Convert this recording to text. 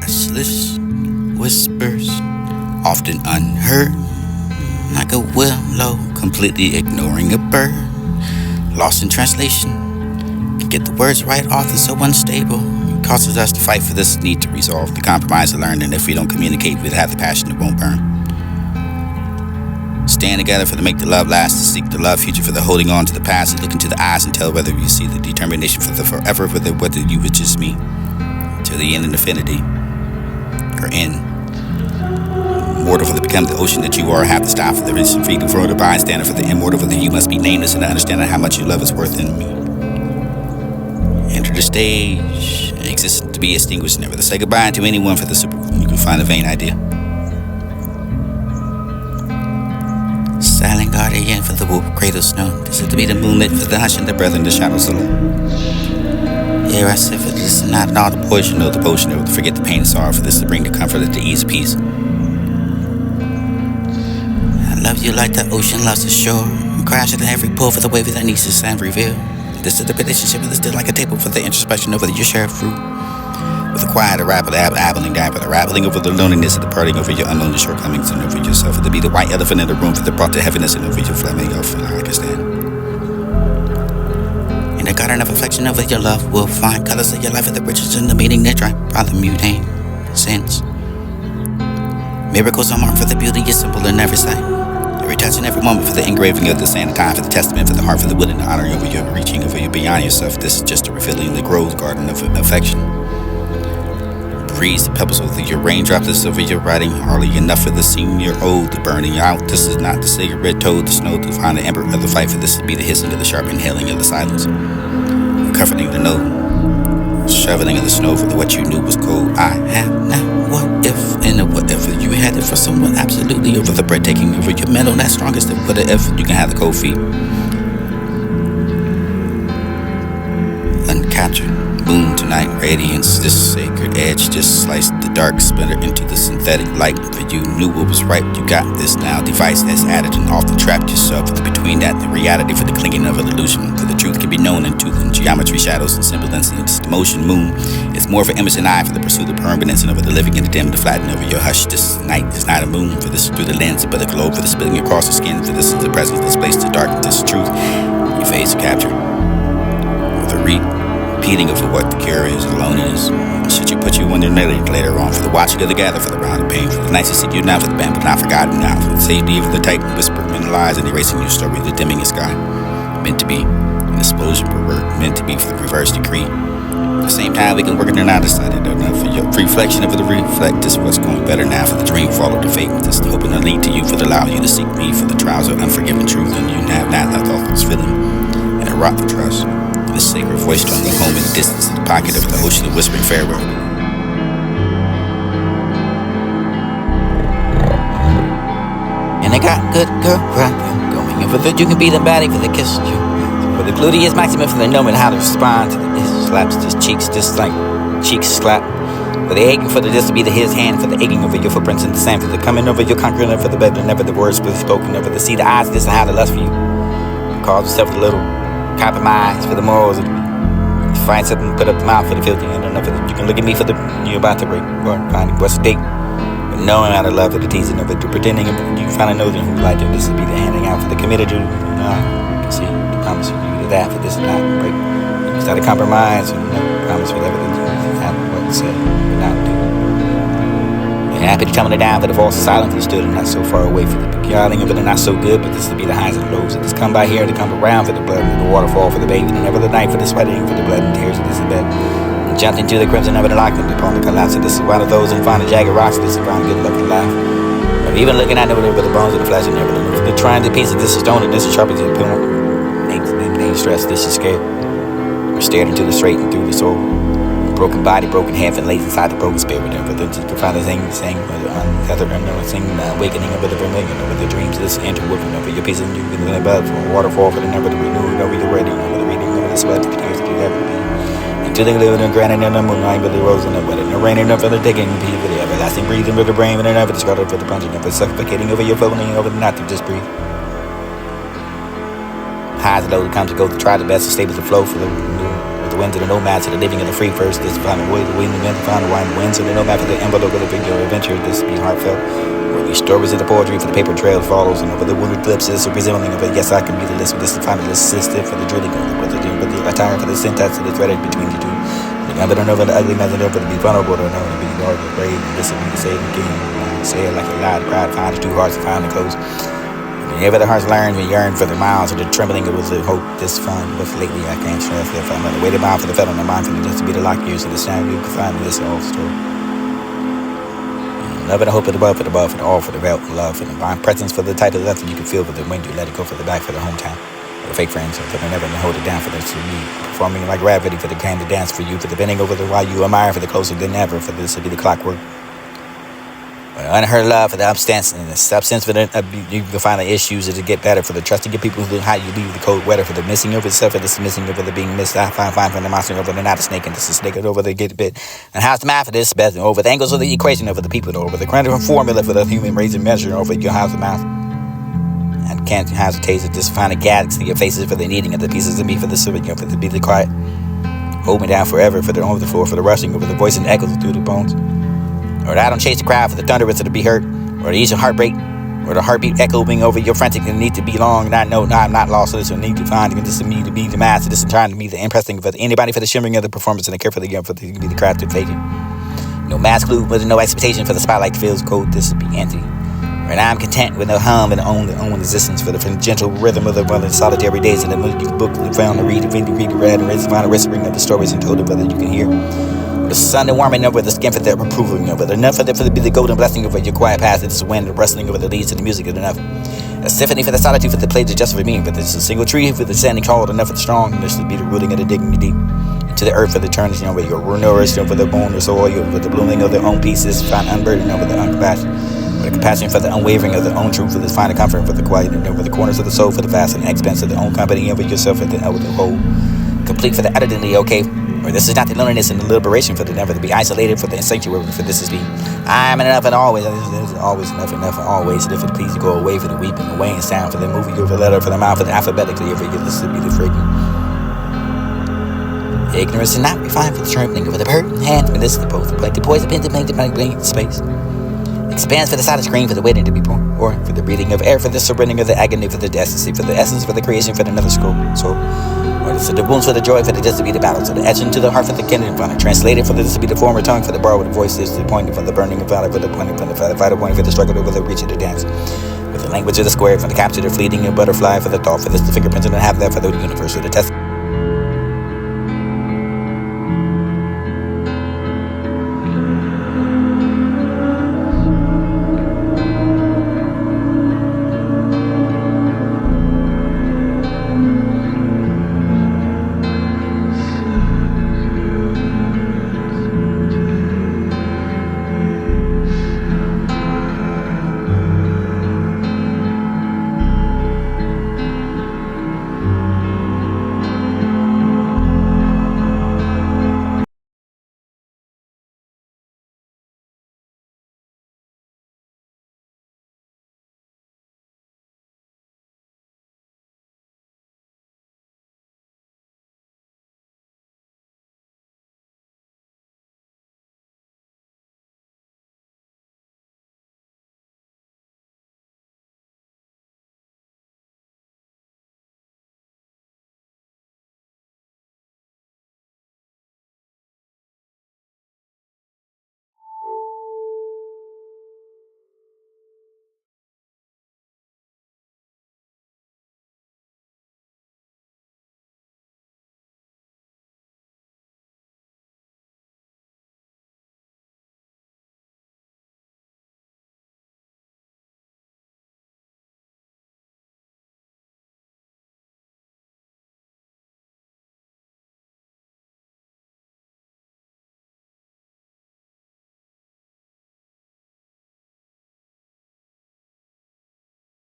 Restless whispers, often unheard, like a willow completely ignoring a bird. Lost in translation, can get the words right, often so unstable. It causes us to fight for this need to resolve, the compromise to learn, and if we don't communicate, we'll have the passion that won't burn. Stand together for the make the love last, to seek the love future for the holding on to the past, to look into the eyes and tell whether you see the determination for the forever, for the whether you was just me, till the end of infinity, or in. Mortal for the become the ocean that you are, have to stop for the reason for you for the bystander for the immortal for the you must be nameless and understanding how much your love is worth in me. Enter the stage, existence to be extinguished, never to say goodbye to anyone for the super you can find a vain idea. Silent guardian for the wolf cradle snow. This is to be the moonlit for the hush and the breath and the shadows alone. Here I sit for this and not all the poison of the potion of to forget the pain and sorrow for this to bring the comfort of the ease of peace. I love you like the ocean loves the shore, and crash at every pull for the wave that needs to stand reveal. This is the relationship that is still like a table for the introspection over your share of fruit. With a quiet, a rapid, babbling, the rattling over the loneliness of the parting over your unknown shortcomings and over yourself. To be the white elephant in the room for the brought to heaviness and over your flamingo for I can stand. In the garden of affection over your love, we'll find colors of your life at the riches and the meaning that drive by the mutane sense. Miracles are marked for the beauty is simple in every sight. Every touch and every moment for the engraving of the sand time, for the testament, for the heart, for the willing to honor over your reaching over your beyond yourself. This is just a refilling the grows garden of affection. Breeze the pebbles over your raindrops over your writing, hardly enough for the senior old, the burning out. This is not the cigarette toad, the snow to find the ember of the fight, for this to be the hissing of the sharp inhaling of the silence. Comforting the note, shoveling of the snow for the what you knew was cold. I have now what if and a whatever you had it for someone absolutely over the breathtaking over your metal that's strongest than what if you can have the cold feet. Uncaptured moon tonight radiance, this sacred edge just sliced the dark splinter into the synthetic light. For you knew what was right, you got this now device that's added and often trapped yourself between that the reality for the clinging of an illusion. For the truth can be known in tooth and geometry, shadows and semblance and the motion moon. It's more of an image than I for the pursuit of permanence and over the living and the dim, the flatten over your hush. This night is not a moon, for this is through the lens but the globe for the spilling across the skin. For this is the presence, this place to dark, this truth. Your face captured with a repeating of what the cure is, alone is. Should you put you under later on for the watching of the gather, for the round of pain, for the nights to see you now, for the band but not forgotten now, for the safety of the tight whisper in lies and erasing your story, the dimming of sky. Meant to be an explosion per word, meant to be for the reverse decree. At the same time, we can work it and not decided enough for your reflection of the reflect. This is what's going better now for the dream, follow the fate. This is hoping to lead to you for the allow you to seek me for the trials of unforgiving truth, and you have not left all this feeling and a rock for trust. The sacred voice strongly home in the distance of the pocket of the ocean of whispering farewell. And I got good girl right going in for the you can be the baddie for the kiss you. For the gluteus maximum for the knowing how to respond to the slaps, just cheeks, just like cheeks slap. For the aching for the this to be the his hand, for the aching over your footprints in the sand, for the coming over your conquering, for the better, never the words but spoken over the see the eyes, this and how the lust for you. Cause yourself a little compromise for the morals. Find something, put up the mouth for the filthy, and enough of it. You can look at me for the you're about to break or finding what's the date. But knowing how to love for the teasing of it, the pretending of it, you finally know who like it. This would be the handing out for the committed to I can see the promise of you to that for this and not break. You start to compromise and promise whatever that you have what to say, but not do. And happy to tumbling it down for the false silence he stood and not so far away for the beguiling of it and not so good, but this to be the highs and lows. It just come by here to come around for the blood and the waterfall for the baby, and never the night for the sweating for the blood and tears of this bed. And jumped into the crimson never the locked upon the collapse of this is one of those and find the jagged rocks, this is found good luck to laugh. Or even looking at it with the bones of the flesh and never the trying to piece of this is stone and this is sharp as a pill. Ain't stressed, this is scared. Or stared into the straight and through the soul. Broken body, broken half, and lays inside the broken spirit. And for them to find the thing, untethered, unknowing, awakening over the vermilion, over the dreams, this interwoven over your pieces, and you can live above for a waterfall for the never to be renewed, over your reading, over the reading, over the sweat, the tears that you ever be. Until they live in granite and the moonlight, but the rose and the wedding, the rain enough for the digging, be for the everlasting breathing, for the brain, and never discarded for the punching, never suffocating over your floating, over the not to just breathe. Highs and lows, comes to go to try the best to stable the flow for the new. the winds of the nomads, to the living of the free first. This find the way, the wind, the wind, find the wine, the winds of the nomad for the envelope of the video adventure. This be heartfelt. Where these stories of the poetry for the paper trail follows, and over the wounded lips is a resembling of it. Yes, I can be the list with this to find the assistant for the drilling of the attire for the syntax that is threaded between the two. The never know the ugly, never know to be vulnerable, or know to be hard to brave, and this will be the same again. Say it like a lie, the pride finds two hearts to find the close. Whenever the hearts learn and yearn for the miles of the trembling, it was a hope this fun. But lately I can't trust if I'm gonna wait a mile for the fellow, and mind for the just to be the lock years of the sound you can find in this old story. Love and hope of the above, for the above, for the all, for the belt, love, for the divine presence, for the title left that you can feel for the wind, you let it go for the back, for the hometown. For the fake friends, for the never hold it down for this to me. Performing like gravity for the game to dance for you, for the bending over the while you admire, for the closer than ever, for this to be the clockwork. Unheard love for the substance and the substance for the you can find the issues to get better, for the trust to get people who how you leave the cold weather, for the missing over itself, for this missing over the being missed. I find from the monster over the not a snake, and this is snake over the get bit. And how's the math for this best over the angles of the equation over the people over the quantum formula for the human race and measure over your house and mouth. And can't hesitate to just find a galaxy of faces for the needing of the pieces of me for the silver, for the be the quiet. Hold me down forever for the over the floor, for the rushing over the voice and echoes through the bones. Or I don't chase the crowd for the thunderous to be hurt, or the ease of heartbreak, or the heartbeat echoing over your frantic and need to be long. And I know I'm not lost, so this will need to find this is me to be the master. This is trying to be the impressing for anybody for the shimmering of the performance and the care for the young for the be the crafted fading. No mask glue, but no expectation for the spotlight feels cold. This will be empty. And I'm content with no hum and own existence for the gentle rhythm of the one solitary days in the book you found to read, read, and find a whispering of the stories and told it whether you can hear. The sun and warming over the skin for their approval, but enough for the be the golden blessing over your quiet path. It's wind rustling over the leaves of the music is enough. A symphony for the solitude for the play just for me, but there's a single tree for the standing tall enough for the strong, and this will be the rooting of the dignity to the earth for the turns, where you're nourished for the bone or soil, for the blooming of their own pieces, find unburdened over the uncompassion. For the compassion for the unwavering of their own truth, for the find a comfort for the quiet, over the corners of the soul, for the vast and expense of their own company, over yourself at the whole. Complete for the utterly okay. Or this is not the loneliness and the liberation for the never to be isolated for the sanctuary for this is be. I'm enough and always. There's always enough and always. If it please to go away for the weeping, away and sound for the movie, over the letter for the mouth, for the alphabetically, if it gets to be the freaking. Ignorance and not refined for the trembling over the bird hand for this the both. Like the poison pin to make the blank space. Expands for the silent screen for the waiting to be born, or for the breathing of air, for the surrendering of the agony, for the ecstasy, for the essence, for the creation, for another soul. Or for the wounds, for the joy, for the just to be the battle, so the etching to the heart, for the kindred, for the translated, for the just to be the former tongue, for the borrowed voice, is the pointing, for the burning of valor, for the pointing, for the vital point, for the struggle over the reach of the dance, for the language of the square, for the capture, the fleeting of butterfly, for the thought, for this the fingerprints of the half that, for the universe, for the test.